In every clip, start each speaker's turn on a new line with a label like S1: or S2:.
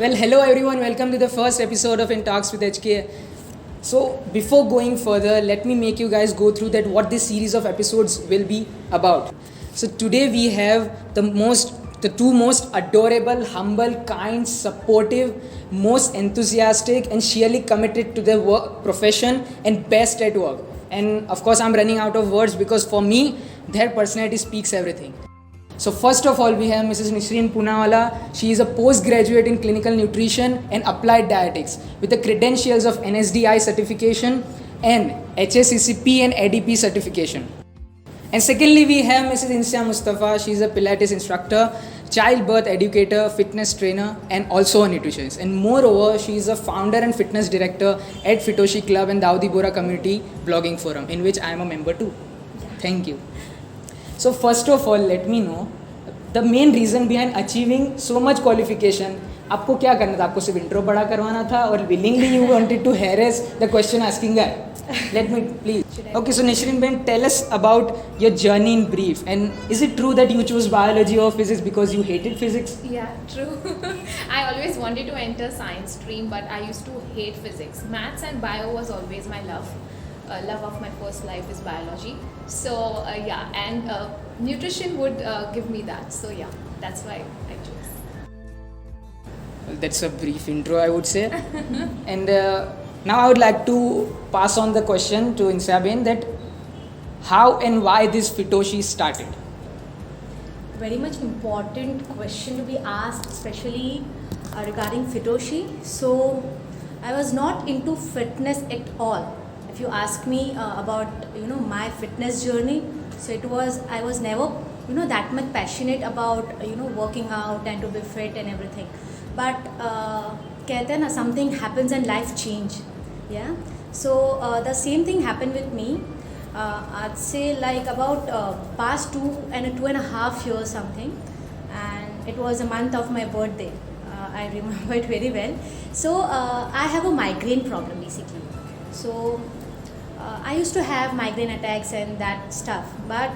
S1: Well, hello everyone. Welcome to the first episode of In Talks with HK. So, before going further, let me make you guys go through that what this series of episodes will be about. So today we have the two most adorable, humble, kind, supportive, most enthusiastic, and sheerly committed to their work profession and best at work. And of course, I'm running out of words because for me, their personality speaks everything. So first of all, we have Mrs. Nisreen Poonawala. She is a postgraduate in clinical nutrition and applied dietetics with the credentials of NSDI certification and HACCP and ADP certification. And secondly, we have Mrs. Insiyah Mustafa. She is a Pilates instructor, childbirth educator, fitness trainer, and also a nutritionist. And moreover, she is a founder and fitness director at Fitoshi Club and Dawoodi Bora Community Blogging Forum, in which I am a member too. Thank you. So first of all, let me know the main reason behind achieving so much qualification. आपको क्या करना था? आपको सिर्फ intro बड़ा करवाना था और willingly you wanted to harass the question asking guy. Let me please. Okay, so Nisreen Ben, tell us about your journey in brief. And is it true that you chose biology or physics because you hated physics?
S2: Yeah, true. I always wanted to enter science stream, but I used to hate physics. Maths and bio was always my love. Love of my first life is biology. So and nutrition would give me that. So yeah, that's why I chose.
S1: Well, that's a brief intro, I would say. And now I would like to pass on the question to Insiyah Ben that how and why this Fitoshi started.
S3: Very much important question to be asked, especially regarding Fitoshi. So I was not into fitness at all. If you ask me about my fitness journey, so I was never that much passionate about working out and to be fit and everything. But कहते हैं ना, something happens and life change. Yeah. So the same thing happened with me. I'd say like about past 2.5 years something, and it was a month of my birthday. I remember it very well. So I have a migraine problem basically. So I used to have migraine attacks and that stuff, but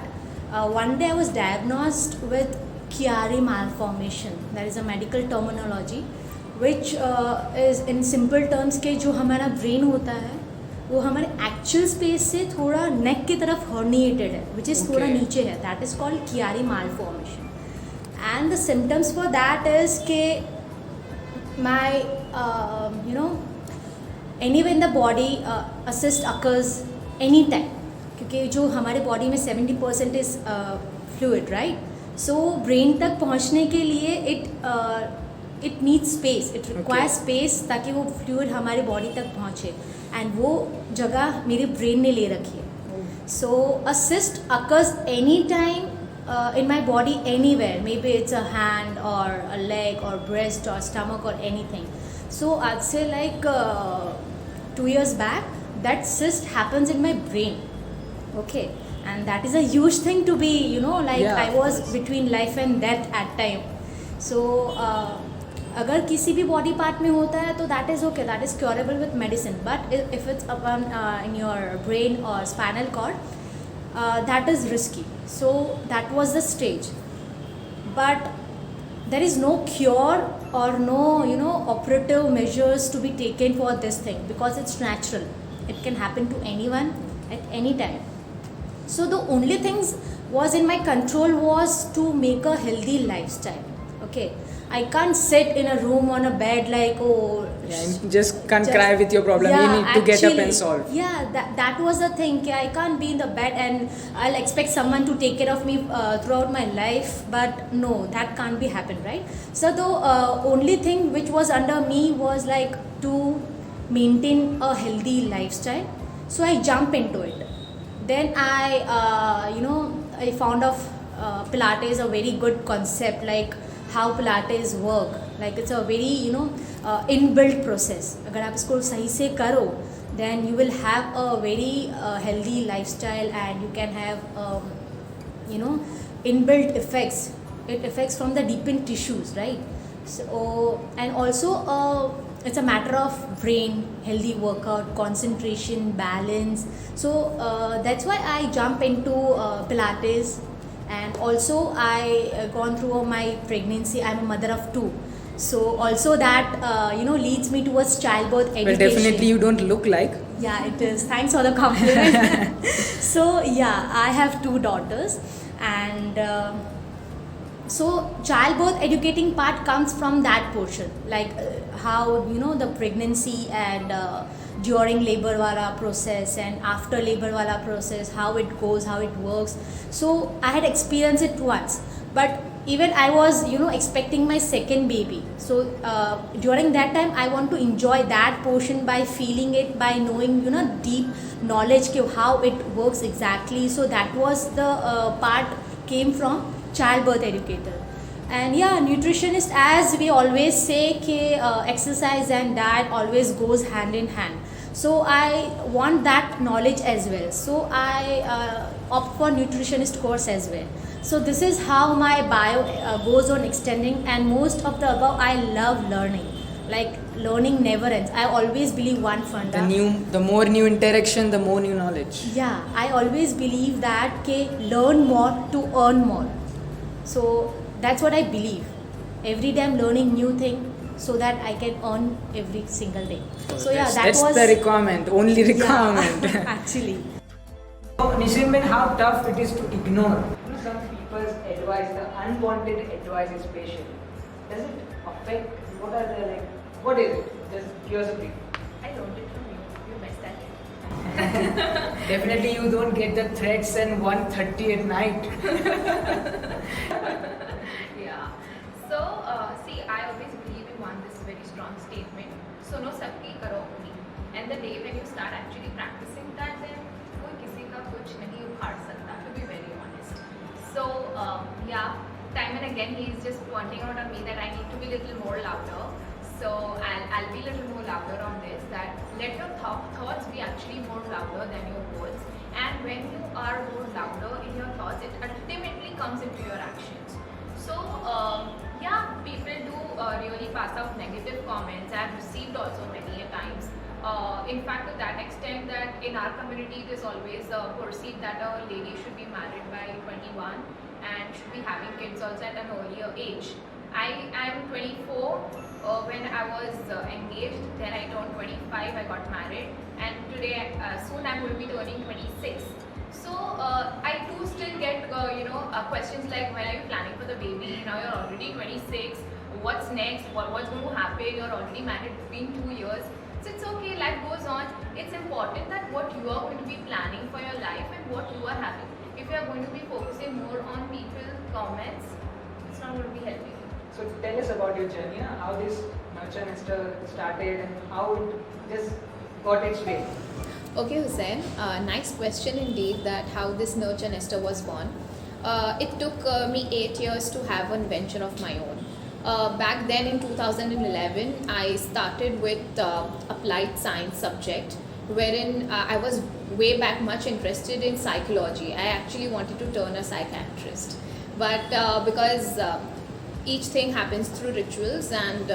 S3: one day I was diagnosed with Chiari malformation. That is a medical terminology, which is in simple terms के जो हमारा brain होता है वो हमारे actual space से थोड़ा neck की तरफ herniated है, which is थोड़ा नीचे है. That is called Chiari malformation. And the symptoms for that is कि my anywhere in the body a cyst occurs anytime, क्योंकि जो हमारे बॉडी में 70% is fluid, right? So brain तक पहुँचने के लिए it needs space, it requires space ताकि वो fluid हमारे बॉडी तक पहुँचे, and वो जगह मेरे brain ने ले रखी है. So a cyst occurs anytime in my body anywhere, maybe it's a hand or a leg or breast or stomach or anything. So I'd say like 2 years back, that cyst happens in my brain. Okay, and that is a huge thing to be, I was between life and death at time. So अगर किसी भी body part में होता है तो that is okay, that is curable with medicine. But if it's upon in your brain or spinal cord, that is risky. So that was the stage. But there is no cure or no operative measures to be taken for this thing because it's natural. It can happen to anyone at any time. So the only things was in my control was to make a healthy lifestyle. Okay, I can't sit in a room on a bed like
S1: you just can't cry with your problem. You need to get up and solve.
S3: Yeah, that was the thing. I can't be in the bed and I'll expect someone to take care of me throughout my life. But no, that can't be happen, right? So the only thing which was under me was like to maintain a healthy lifestyle. So I jump into it. Then I found of Pilates a very good concept, like how Pilates work. Like it's a very inbuilt process. अगर आप इसको सही से करो, then you will have a very healthy lifestyle and you can have inbuilt effects. It affects from the deepened tissues, right? So and also it's a matter of brain, healthy workout, concentration, balance. So that's why I jump into Pilates. And also I gone through my pregnancy. I'm a mother of 2. So also that leads me towards childbirth education.
S1: Well, definitely you don't look like.
S3: Yeah, it is. Thanks for the compliment. So yeah, I have 2 daughters, and so childbirth educating part comes from that portion, like how the pregnancy and during labor wala process and after labor wala process, how it goes, how it works. So I had experienced it once, but even I was expecting my second baby. So during that time I want to enjoy that portion by feeling it, by knowing deep knowledge of how it works exactly. So that was the part came from childbirth educator. And yeah, nutritionist, as we always say, exercise and diet always goes hand in hand. So I want that knowledge as well. So I opt for nutritionist course as well. So this is how my bio goes on extending, and most of the above, I love learning. Like learning never ends. I always believe one funda.
S1: The more new interaction, the more new knowledge.
S3: Yeah, I always believe that learn more to earn more. So that's what I believe. Every day I'm learning new thing so that I can earn every single day. So yeah,
S1: that's the requirement, only requirement.
S3: Yeah, actually.
S1: So Nisreen, how tough it is to ignore. Some people's advice, the unwanted advice, especially. Does it affect? What is it? Just curiosity.
S2: I learned it from you. You messed that up.
S1: Definitely you don't get the threats and 1:30 at night.
S2: Yeah. So, see, I always believe in this very strong statement. So, no sabki karo apni. And the day when you start actually practicing that, then koi kisi ka kuch nahi ukhad sakta, to be very honest. So, yeah, time and again he is just pointing out on me that I need to be a little more louder. So, I'll be a little more louder on this, that let your thoughts be actually more louder than your words. And when you are more louder in your thoughts, it ultimately comes into your actions. So, yeah, people do really pass out negative comments. I've received also many a times. In fact, to that extent that in our community it is always perceived that a lady should be married by 21 and should be having kids also at an earlier age. I am 24. When I was engaged, then I turned 25, I got married, and today soon I'm going to be turning 26. So I do still get questions like, when are you planning for the baby? Now you're already 26. What's next? What's going to happen? You're already married. It's been 2 years. So it's okay. Life goes on. It's important that what you are going to be planning for your life and what you are having. If you are going to be focusing more on people's comments, it's not going to be helping you.
S1: So tell us about your journey, how this Nurture Nester started and how it just got its way.
S2: Okay, Hussain, nice question indeed, that how this Nurture Nester was born. It took me 8 years to have one venture of my own. Back then in 2011, I started with applied science subject, wherein I was way back much interested in psychology. I actually wanted to turn a psychiatrist, but because each thing happens through rituals, and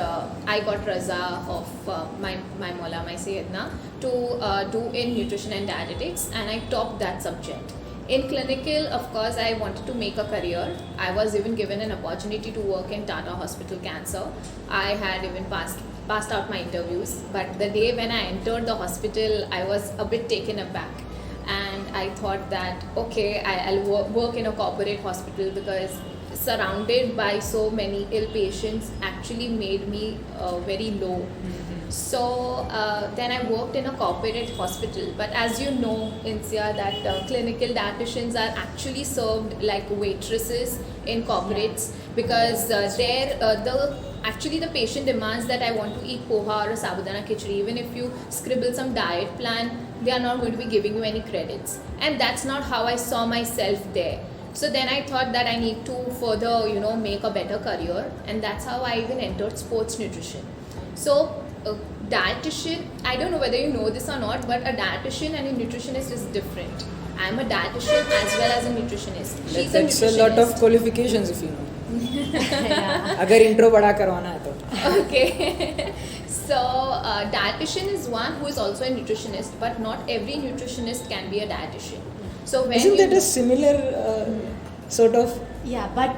S2: I got raza of my Mola, my Sayyidna, to do in nutrition and dietetics, and I topped that subject. In clinical, of course, I wanted to make a career. I was even given an opportunity to work in Tata Hospital Cancer. I had even passed out my interviews, but the day when I entered the hospital, I was a bit taken aback. And I thought that, okay, I'll work in a corporate hospital, because surrounded by so many ill patients actually made me very low. Mm-hmm. So then I worked in a corporate hospital, but as you know, Insiyah, that clinical dietitians are actually served like waitresses in corporates, because actually the patient demands that I want to eat poha or a sabudana khichdi. Even if you scribble some diet plan, they are not going to be giving you any credits, and that's not how I saw myself there. So then I thought that I need to further, make a better career, and that's how I even entered sports nutrition. So dietitian, I don't know whether you know this or not, but a dietitian and a nutritionist is different. I'm a dietitian as well as a nutritionist. She's a nutritionist.
S1: That's a lot of qualifications, if you know. अगर intro बड़ा करवाना है तो.
S2: Okay. So dietitian is one who is also a nutritionist, but not every nutritionist can be a dietitian. So when
S1: isn't that a similar sort of
S3: Yeah, but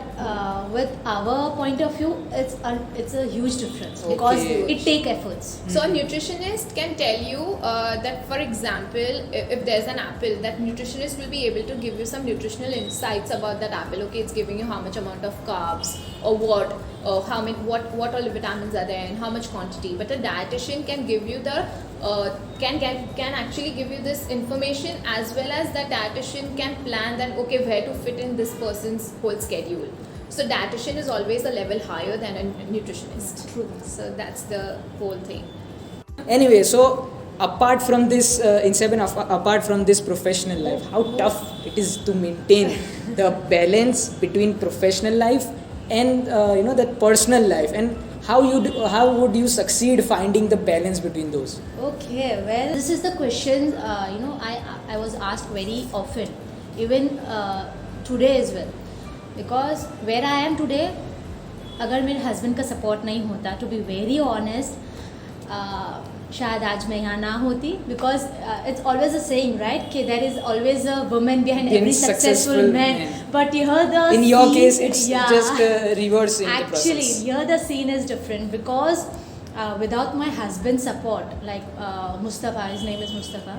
S3: with our point of view, it's a huge difference because
S1: Okay.
S3: it take efforts.
S2: So a nutritionist can tell you that, for example, if there's an apple, that nutritionist will be able to give you some nutritional insights about that apple. Okay, it's giving you how much amount of carbs or how many, what all vitamins are there and how much quantity. But a dietitian can give you the can actually give you this information, as well as the dietitian can plan that, okay, where to fit in this person's whole schedule. So dietitian is always a level higher than a nutritionist.
S3: True.
S2: So that's the whole thing.
S1: Anyway, so apart from this, apart from this professional life, how tough it is to maintain the balance between professional life and that personal life, and how would you succeed finding the balance between those?
S3: Okay, well, this is the question I was asked very often, even today as well, because where I am today, अगर मेरे husband का support नहीं होता, to be very honest, शायद आज मैं यहाँ ना होती, because it's always a saying right कि there is always a woman behind every successful man, but here the
S1: in your case it's just reverse in the
S3: actually
S1: process.
S3: here the scene is different because without my husband's support, like Mustafa, his name is Mustafa,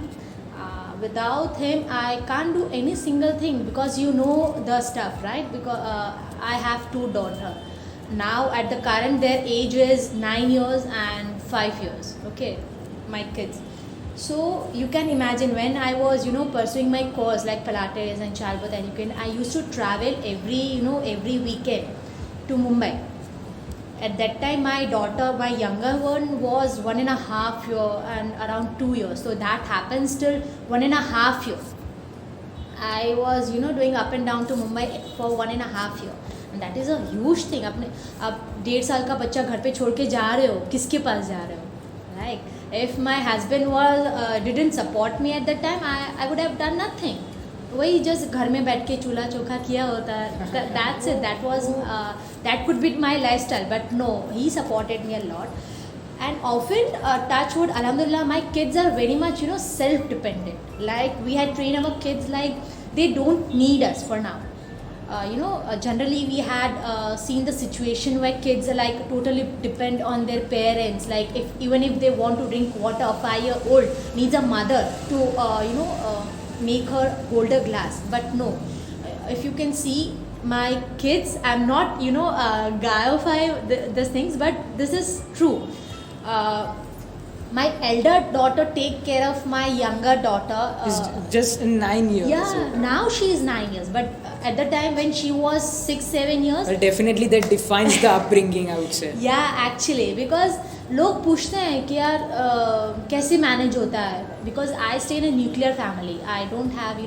S3: without him I can't do any single thing, because you know the stuff, right? Because I have two daughters now. At the current, their age is 9 years and 5 years, okay, my kids. So you can imagine, when I was pursuing my course like Pilates and childbirth education, I used to travel every weekend to Mumbai. At that time, my daughter, my younger one, was 1.5 years and around 2 years. So that happens till 1.5 years. I was doing up and down to Mumbai for 1.5 years. And that is a huge thing. अपने आप 1.5 साल का बच्चा घर पे छोड़ के जा रहे हो, किसके पास जा रहे हो? Like, if my husband didn't support me at that time, I would have done nothing. वही just घर में बैठ के चूल्हा चोखा किया होता है. That's it. That could be my lifestyle. But no, he supported me a lot. And often, touch wood, alhamdulillah, my kids are very much self-dependent. Like, we had trained our kids like they don't need us for now. Generally we had seen the situation where kids are like totally depend on their parents. Like, even if they want to drink water, a 5-year-old needs a mother to make her hold a glass. But no, if you can see my kids, I'm not gaiify these things, but this is true. My elder daughter take care of my younger daughter.
S1: It's just 9 years.
S3: Yeah,
S1: so.
S3: now she is 9 years, but at the time when she was 6-7 years.
S1: Well, definitely that defines the upbringing, I would say.
S3: Yeah, actually, because लोग पूछते हैं कि यार कैसे manage होता है, because I stay in a nuclear family. I don't have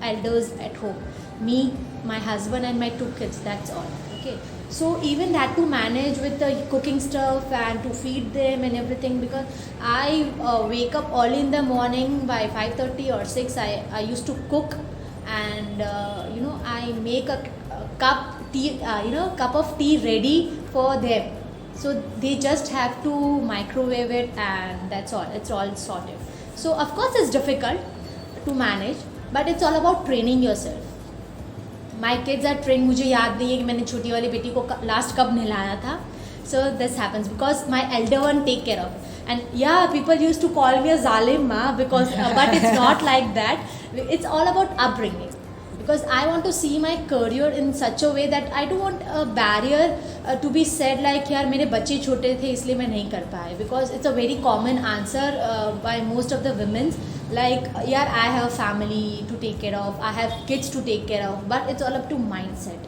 S3: elders at home. Me, my husband and my 2 kids, that's all. Okay, so even that to manage with the cooking stuff and to feed them and everything, because I wake up early in the morning by 5:30 or 6. I used to cook, and I make a cup of tea ready for them, so they just have to microwave it, and that's all. It's all sorted. So of course it's difficult to manage, but it's all about training yourself. My kids are trained. मुझे याद नहीं है कि मैंने छोटी वाली बेटी को लास्ट कब नहलाया था. So this happens because my elder one take care of. And yeah, people used to call me a zalim ma, because but it's not like that. It's all about upbringing. Because I want to see my career in such a way that I don't want a barrier to be said like यार मेरे बच्चे छोटे थे इसलिए मैं नहीं कर पाए. Because it's a very common answer by most of the women. Like, yeah, I have a family to take care of, I have kids to take care of, but it's all up to mindset.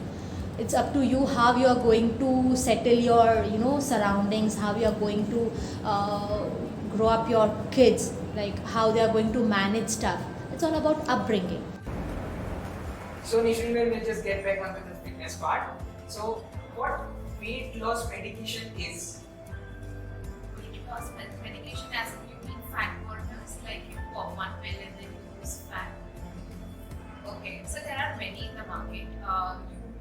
S3: It's up to you how you are going to settle your surroundings, how you are going to grow up your kids, like how they are going to manage stuff. It's all about upbringing.
S1: So Nisreen, we'll just get back onto the fitness part. So what weight loss medication is?
S2: Weight loss medication, as you mean fat burners, like you pop one pill and then you lose fat. Okay, so there are many in the market.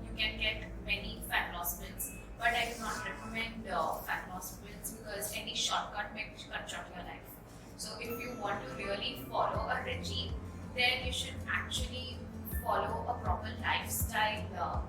S2: You can get many fat loss pills, but I do not recommend fat loss pills, because any shortcut may cut short your life. So if you want to really follow a regime, then you should actually follow a proper lifestyle.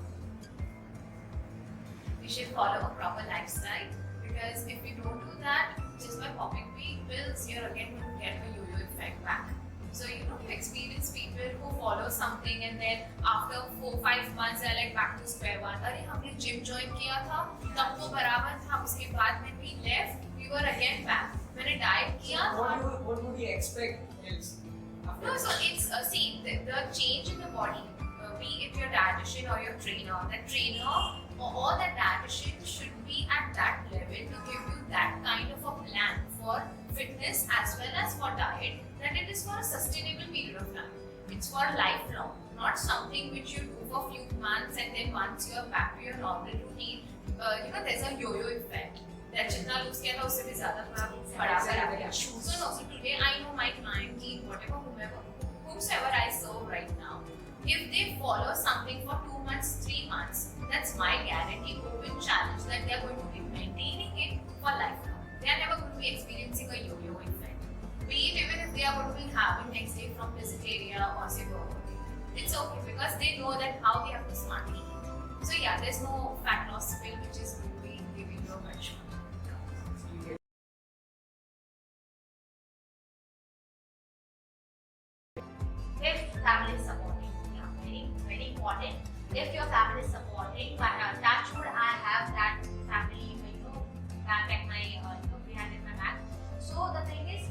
S2: We should follow a proper lifestyle, because if we don't do that, just by popping pills, you're again going to get a yo-yo effect back. So you experience people who follow something and then after 4-5 months they're like back to square one. अरे हमने gym join किया था, तब तो बराबर था, उसके बाद when we left, we were again back. मैंने diet किया था.
S1: What would you expect else?
S2: No, so it's the change in the body, be it your dietitian or your trainer. That trainer or that dietitian should be at that level to give you that kind of a plan for fitness as well as for diet, that it is for a sustainable period of time. It's for lifelong, not something which you do for a few months and then once you are back to your normal routine, there's a yo-yo effect. That जितना lose किया था उससे भी ज़्यादा थोड़ा बराबर आ गया. So also today I know my client team, whatever, whomsoever I serve right now, if they follow something for 2 months, 3 months, that's my guarantee, open challenge, that they are going to be maintaining it for lifelong. They are never going to be experiencing a yo-yo effect. Be it even if they are going to be having next day from vegetarian or say burger. It's okay because they know that how they have to smartly eat. So yeah, there's no fat loss pill which is going to be giving you a much.
S4: If family is supporting, yeah, very, very important. If your family is supporting, touch wood, I have that family, back at my, behind in my back. So the thing is,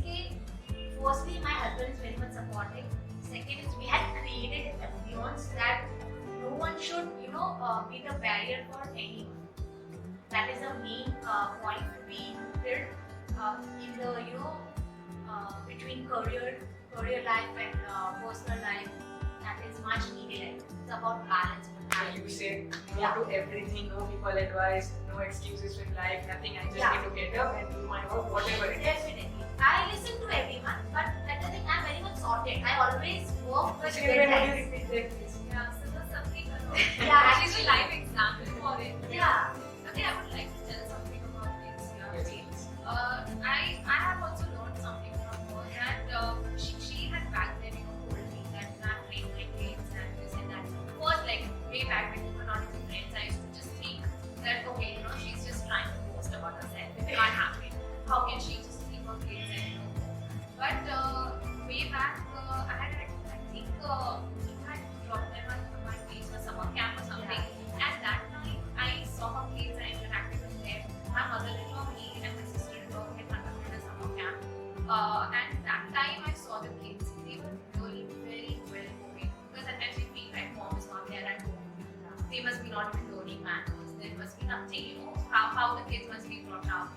S4: firstly, my husband is very much supportive. Second is, we had created an ambience that no one should, be the barrier for anyone. That is the main point we built in the, between career life and personal life. That is much needed. It's about balance.
S1: You say no to everything, no people advice, no excuses with life, nothing. I just need to get up and do my work, whatever it is.
S4: Definitely. I listen to everyone, but at the thing I'm very much sorted. I always work with deadlines.
S2: Yeah, so that's something.
S4: Yeah,
S2: she's a live example for it.
S4: Yeah.
S2: Okay, I would like to tell something about Insiyah.
S1: Yes.
S2: I have also learned something from her that she had back then told me that not playing my games and this and that. First, like way back when we were not even friends, I used to just think that okay, she's just trying to post about herself. It can't happen. How can she just keep her kids and But way back, I think he had dropped them on my page for summer camp or something.
S4: Yeah.
S2: At that time, I saw her kids, I interacted with them. My mother-in-law, me, and my sister-in-law had conducted a summer camp. And that time, I saw the kids. They were really very well moving. Because at times, we feel like mom is not there at home. They must be not even learning manners. There must be nothing, how the kids must be brought up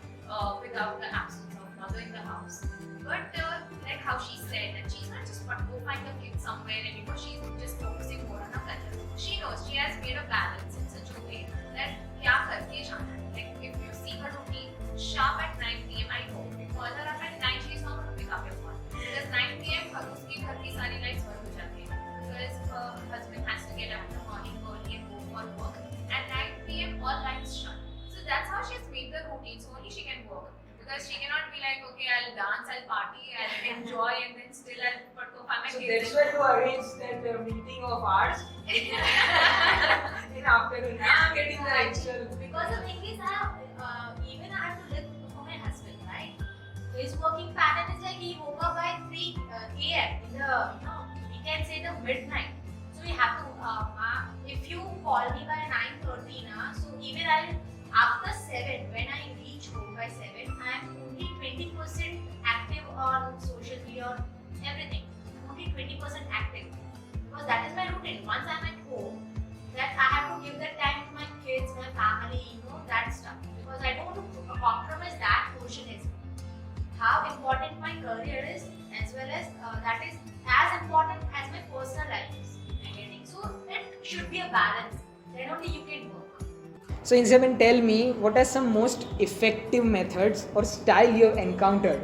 S2: without the absence of mother in the house. But like how she said that she's not just go find the kids somewhere and she's just focusing more on her career. She knows she has made a balance in such a way that क्या करके जाना है. Like if you see her routine sharp at 9 p.m. I know if you call her up at 9 she's not going to pick up your phone because 9 p.m. उसकी घर की सारी lights बंद हो जाती है because her husband has to get up in the morning early and go for work. At 9 p.m. all lights shut. So that's how she's made the routine so only she can work. Because she cannot be like, okay, I'll dance, I'll party, I'll enjoy, and then still I'll go find my
S1: So
S2: kids.
S1: that's why you arranged that meeting of ours in afternoon. I'm getting the actual.
S4: Because the thing is, even I have to live for my husband, right? His working pattern is like he woke up by 3 a.m. in the, we can say the midnight. So we have to, if you call me by 9:30, so even after 7, when I reach home by 7, I am only 20% active on social media or everything. Only 20% active. Because that is my routine. Once I am at home, that I have to give that time to my kids, my family, that stuff. Because I don't want to compromise that portion as well. How important my career is, as well as that is as important as my personal life is. So it should be a balance. Then only you can work.
S1: So Insiyah, tell me what are some most effective methods or style you have encountered,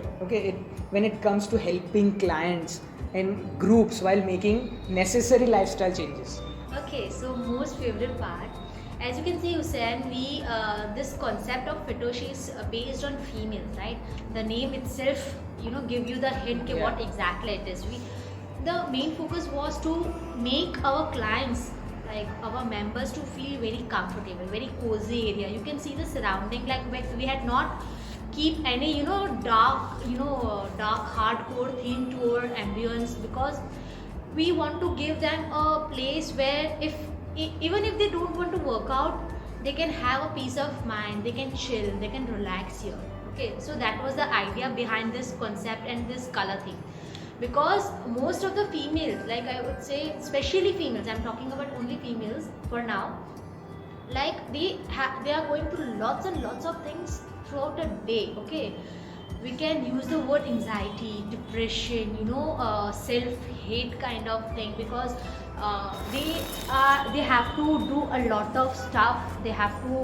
S1: when it comes to helping clients and groups while making necessary lifestyle changes.
S3: Okay, so most favorite part, as you can see, Hussain, we this concept of Fitoshi is based on females, right? The name itself, give you the hint what exactly it is. the main focus was to make our clients, like our members, to feel very comfortable, very cozy area. You can see the surrounding, like we had not keep any dark hardcore theme to our ambience, because we want to give them a place where even if they don't want to work out, they can have a peace of mind, they can chill, they can relax here. Okay, so that was the idea behind this concept and this color theme. Because most of the females, like I would say, especially females, I'm talking about only females for now, like they are going through lots and lots of things throughout a day. Okay, we can use the word anxiety, depression, self-hate kind of thing, because they have to do a lot of stuff, they have to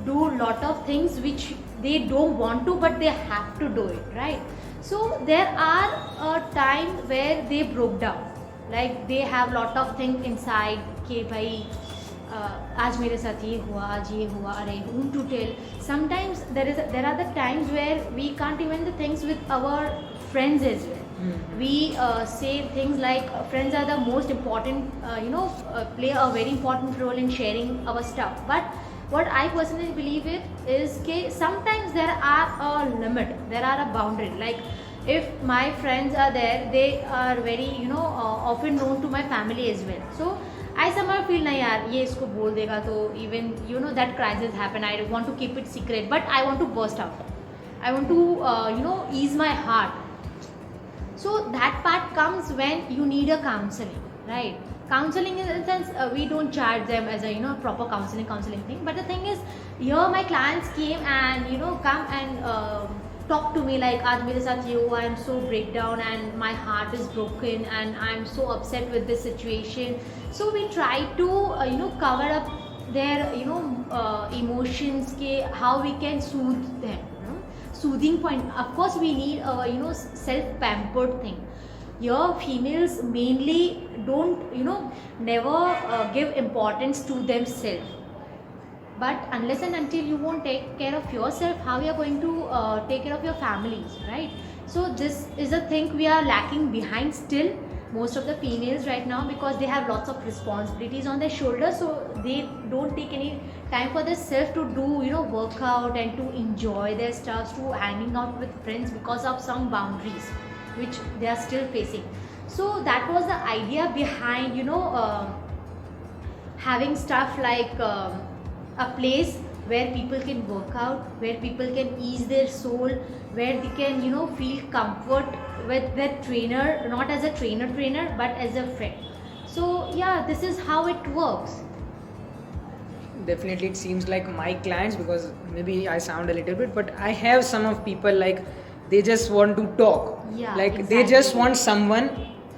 S3: do lot of things which they don't want to, but they have to do it, right? So there are a time where they broke down, like they have lot of things inside कि भाई आज मेरे साथ ये हुआ, आज ये हुआ, अरे whom to tell. Sometimes there are the times where we can't even the things with our friends as well. We say things like friends are the most important, play a very important role in sharing our stuff. But what I personally believe it is that sometimes there are a limit, there are a boundary. Like if my friends are there, they are very often known to my family as well. So I somehow feel nahi yaar ye isko bol dega, to even that crisis happen, I want to keep it secret, but I want to burst out, I want to ease my heart. So that part comes when you need a counseling, right? Counseling in the sense, we don't charge them as a proper counseling thing, but the thing is, here my clients came and come and talk to me like aaj mere sath ye hua, I'm so breakdown and my heart is broken and I'm so upset with this situation. So we try to cover up their emotions, how we can soothe them. Soothing point, of course we need a self-pampered thing. Here females mainly don't never give importance to themselves, but unless and until you won't take care of yourself, how you are going to take care of your families, right? So this is a thing we are lacking behind still, most of the females right now, because they have lots of responsibilities on their shoulders, so they don't take any time for themselves to do workout and to enjoy their stuff, to hanging out with friends, because of some boundaries which they are still facing. So that was the idea behind having stuff like a place where people can work out, where people can ease their soul, where they can feel comfort with their trainer, not as a trainer but as a friend. So yeah, this is how it works.
S1: Definitely, it seems like my clients, because maybe I sound a little bit, but I have some of people like they just want to talk.
S3: Yeah,
S1: like
S3: exactly.
S1: They just want someone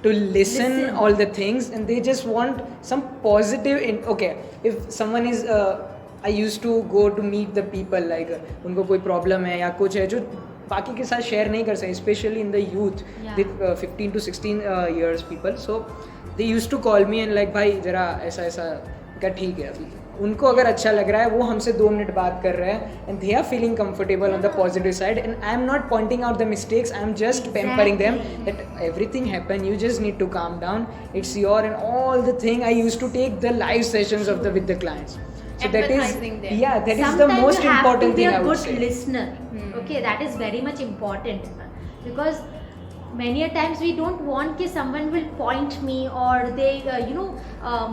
S1: to listen all the things, and they just want some positive okay, if someone is I used to go to meet the people, like उनको कोई problem है या कुछ है जो बाकी के साथ share नहीं कर सकते, especially in the youth, with 15 to 16 years people. So they used to call me and like भाई जरा ऐसा क्या ठीक है अभी, उनको अगर अच्छा लग रहा है वो हमसे 2 मिनट बात कर रहे हैं, and they are feeling comfortable on the positive side, and I am not pointing out the mistakes, I am just pampering them that everything happen, you just need to calm down, it's your and all the thing. I used to take the live sessions of with the clients. So that is
S2: them.
S1: that is
S3: Sometimes
S1: the most
S3: you have
S1: important
S3: to be
S1: thing
S3: a
S1: I would
S3: good
S1: say.
S3: listener. Okay, that is very much important, because many a times we don't want that someone will point me, or they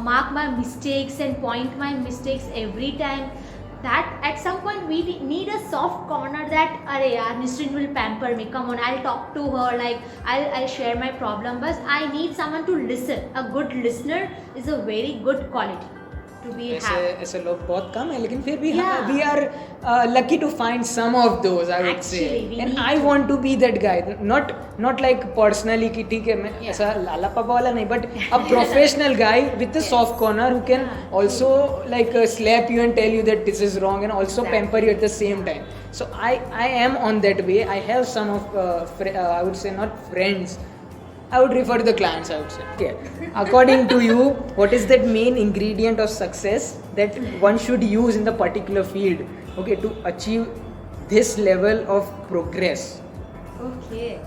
S3: mark my mistakes and point my mistakes every time. That at some point we need a soft corner that arey yaar, Nisreen will pamper me, come on, I'll talk to her, like I'll share my problem, but I need someone to listen. A good listener is a very good quality to be have.
S1: ऐसे लोग बहुत कम है, लेकिन फिर भी we are lucky to find some of those, I would say. And I want to be that guy, not like personally कि ठीक है मैं ऐसा लाला पापा वाला नहीं, but a professional guy with a soft corner who can also like slap you and tell you that this is wrong, and also pamper you at the same time. So I am on that way. I have some of I would say not friends, I would refer to the clients, I would say. Okay. According to you, what is that main ingredient of success that one should use in the particular field, okay, to achieve this level of progress?
S3: Okay.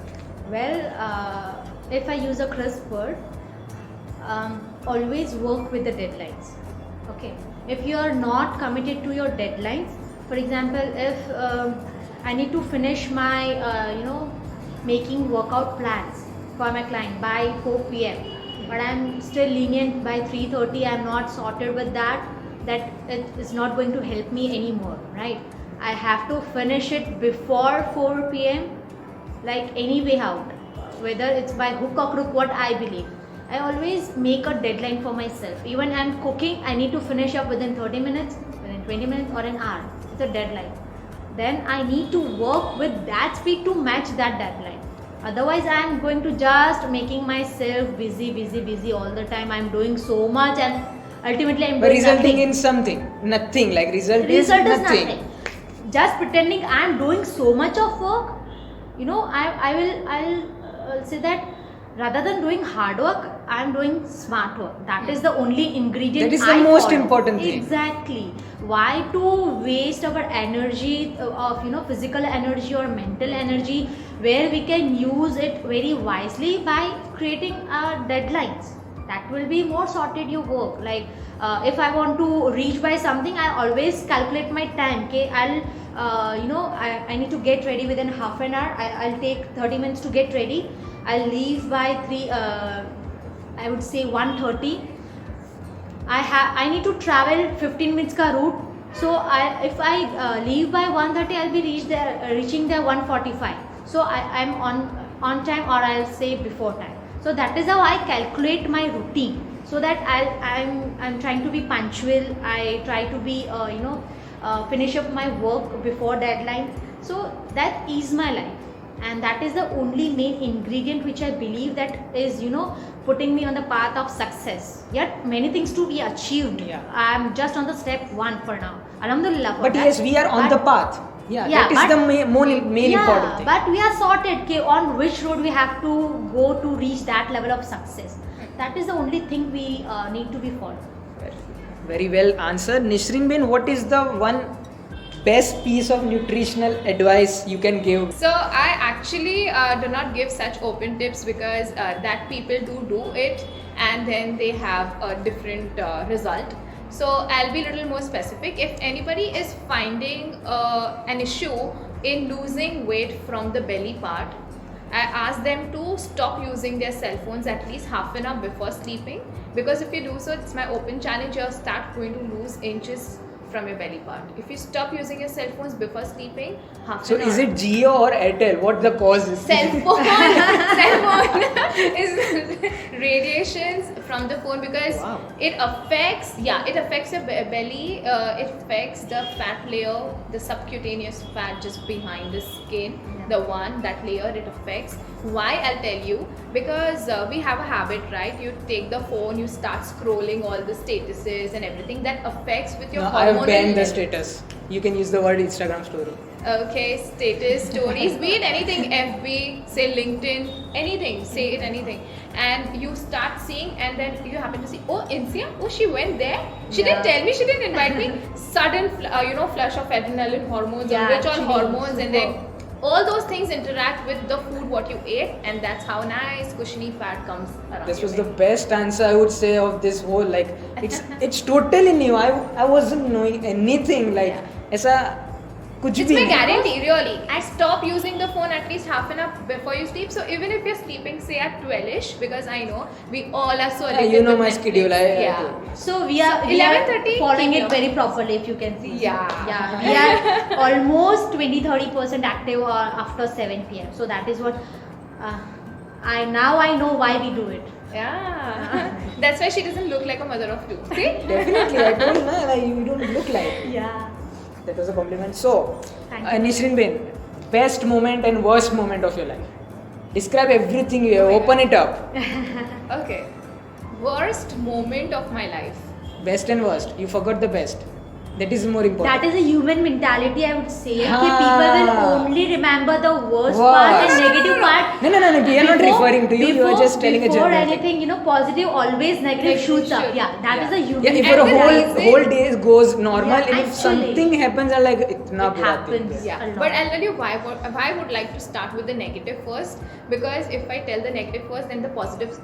S3: Well, if I use a crisp word, always work with the deadlines. Okay, if you are not committed to your deadlines, for example, if I need to finish my making workout plans for my client by 4 p.m. but I'm still lenient by 3:30, I'm not sorted with that it is not going to help me anymore, right? I have to finish it before 4 p.m. like any way out, whether it's by hook or crook, what I believe. I always make a deadline for myself. Even I'm cooking, I need to finish up within 30 minutes, within 20 minutes or an hour. It's a deadline. Then I need to work with that speed to match that deadline. Otherwise, I'm going to just making myself busy all the time. I'm doing so much and ultimately I'm doing
S1: resulting
S3: nothing.
S1: in something, nothing. Like result is nothing.
S3: Just pretending I'm doing so much of work. I'll say that rather than doing hard work, I'm doing smart work. That is the only ingredient.
S1: That is the most important thing.
S3: Exactly. Why to waste our energy of physical energy or mental energy, where we can use it very wisely by creating deadlines. That will be more sorted your work. Like if I want to reach by something, I always calculate my time. Okay, I need to get ready within half an hour. I'll take 30 minutes to get ready. I'll leave by I would say 1:30. I need to travel 15 minutes ka route. So if I leave by 1:30, I'll be reaching there 1:45. So I'm on time, or I'll say before time. So that is how I calculate my routine. So that I'm trying to be punctual. I try to be finish up my work before deadline. So that is my life. And that is the only main ingredient which I believe that is putting me on the path of success. Yet many things to be achieved.
S1: Yeah.
S3: I'm just on the step 1 for now. Alhamdulillah for
S1: But
S3: that.
S1: yes, we are on the path. Yeah, that is the main important thing.
S3: But we are sorted on which road we have to go to reach that level of success. That is the only thing we need to be followed.
S1: Very well answered. Nisreen Ben, what is the one best piece of nutritional advice you can give?
S2: So I actually do not give such open tips, because that people do it and then they have a different result. So I'll be a little more specific. If anybody is finding an issue in losing weight from the belly part, I ask them to stop using their cell phones at least half an hour before sleeping, because if you do so, it's my open challenge, you'll start going to lose inches from your belly part. If you stop using your cell phones before sleeping, half
S1: So
S2: an hour.
S1: is it Jio or Airtel? What the cause is?
S2: Cell phone is radiations from the phone, because
S1: Wow.
S2: it affects your belly, it affects the fat layer, the subcutaneous fat just behind the skin, that layer it affects. Why? I'll tell you, because we have a habit, right? You take the phone, you start scrolling all the statuses and everything that affects with your
S1: No, I have
S2: hormonal
S1: banned the
S2: level.
S1: status. You can use the word Instagram story.
S2: Okay, status, stories, be it anything, FB, say LinkedIn, anything, say it anything. And you start seeing, and then you happen to see, oh, Insiyah, oh, she went there. She didn't tell me, she didn't invite me. Sudden, flush of adrenaline hormones,
S3: Yeah,
S2: or which all
S3: actually,
S2: hormones, and then all those things interact with the food what you ate, and that's how nice cushiony fat comes around.
S1: This
S2: your
S1: was the
S2: belly.
S1: best answer I would say of this whole, like, it's totally new. I wasn't knowing anything, like, ऐसा कुछ
S2: It's
S1: भी
S2: my
S1: नहीं.
S2: guarantee, really. I stop using the phone at least half an hour before you sleep. So even if you're sleeping, say at 12ish, because I know we all are so
S1: Yeah,
S2: addicted
S1: you know
S2: to
S1: my
S2: Netflix.
S1: schedule.
S2: Yeah.
S3: So we are
S2: 11:30
S3: following
S2: keep
S3: it very properly, if you can see.
S2: Yeah.
S3: We are almost 20-30% active after 7 p.m. So that is what I know why we do it.
S2: Yeah. That's why she doesn't look like a mother of two. See?
S1: Definitely, I told you, na, like, you don't look like.
S3: Yeah.
S1: That was a compliment. So,
S3: Thank you.
S1: Nisreen Ben, best moment and worst moment of your life. Describe everything you have.
S2: Oh my
S1: Open it up.
S2: Okay. Worst moment of my life.
S1: Best and worst. You forgot the best. That is more important.
S3: That is a human mentality, I would say.
S1: हाँ.
S3: कि people will only remember the worst part and negative part.
S1: No. We are not referring to you. You are just telling a
S3: Before
S1: general thing.
S3: anything, positive always negative shoots up.
S2: shoot.
S3: Yeah, that is a human.
S1: Yeah, if your
S2: And the
S1: whole day goes normal,
S3: Yeah,
S1: and if
S3: actually.
S1: something happens, I'm like, itna
S3: It
S1: bura
S3: happens.
S1: thing.
S2: Yeah,
S3: a lot.
S2: but I'll tell you why I would like to start with the negative first, because if I tell the negative first, then the positive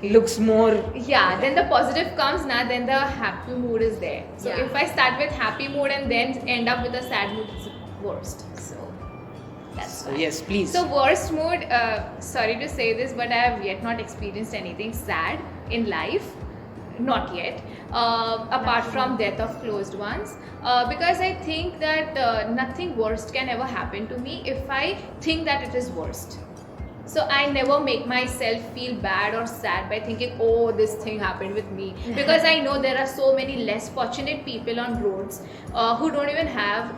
S1: Looks more.
S2: yeah, then the positive comes now, then the happy mood is there. So
S3: Yeah.
S2: if I start with happy mood and then end up with a sad mood, it's worst. So that's
S1: So
S2: why.
S1: yes, please.
S2: So worst mood, sorry to say this, but I have yet not experienced anything sad in life. Not yet. Apart from death of closed ones. Because I think that nothing worst can ever happen to me if I think that it is worst. So I never make myself feel bad or sad by thinking, oh, this thing happened with me. Because I know there are so many less fortunate people on roads who don't even have,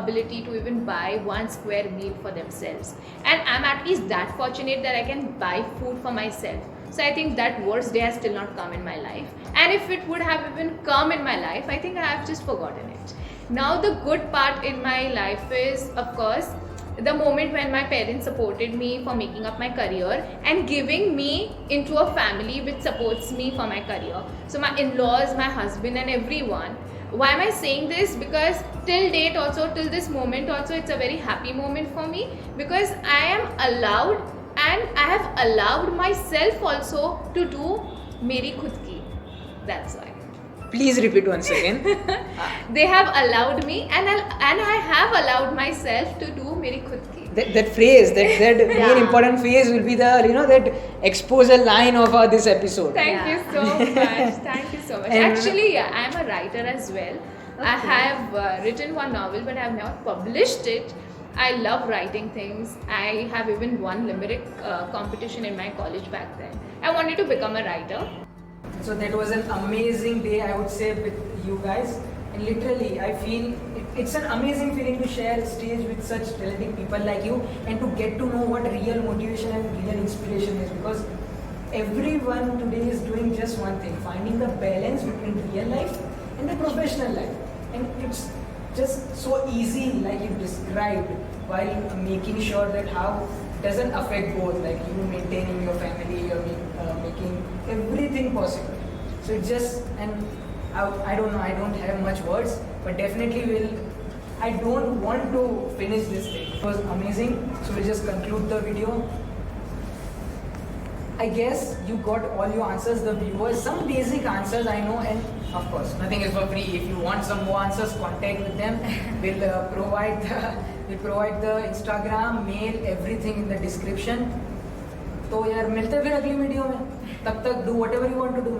S2: ability to even buy 1 square meal for themselves. And I'm at least that fortunate that I can buy food for myself. So I think that worst day has still not come in my life. And if it would have even come in my life, I think I have just forgotten it. Now the good part in my life is, of course, the moment when my parents supported me for making up my career and giving me into a family which supports me for my career. So my in-laws, my husband and everyone. Why am I saying this? Because till date also, till this moment also, it's a very happy moment for me, because I am allowed and I have allowed myself also to do meri khud ki. That's why.
S1: Please repeat once again.
S2: They have allowed me and I have allowed myself to do meri khud ki.
S1: That phrase, that main important phrase will be the that exposure line of this episode.
S2: Thank you so much. Thank you so much.
S1: And-
S2: Actually, yeah, I am a writer as well. I have written one novel, but I have never published it. I love writing things. I have even won limerick competition in my college back then. I wanted to become a writer.
S1: So that was an amazing day, I would say, with you guys. And literally, I feel it's an amazing feeling to share a stage with such talented people like you and to get to know what real motivation and real inspiration is. Because everyone today is doing just one thing, finding the balance between real life and the professional life. And it's just so easy, like you described, while making sure that how doesn't affect both, like you maintaining your family, you're making everything possible. So it's just, and I don't know, I don't have much words, but definitely I don't want to finish this thing. It was amazing. So we'll just conclude the video. I guess you got all your answers, the viewers, some basic answers I know, and of course, nothing is for free. If you want some more answers, contact with them. We'll provide the Instagram, mail, everything in the description. तो यार मिलते हैं फिर अगली video में. तब तक do whatever you want to do.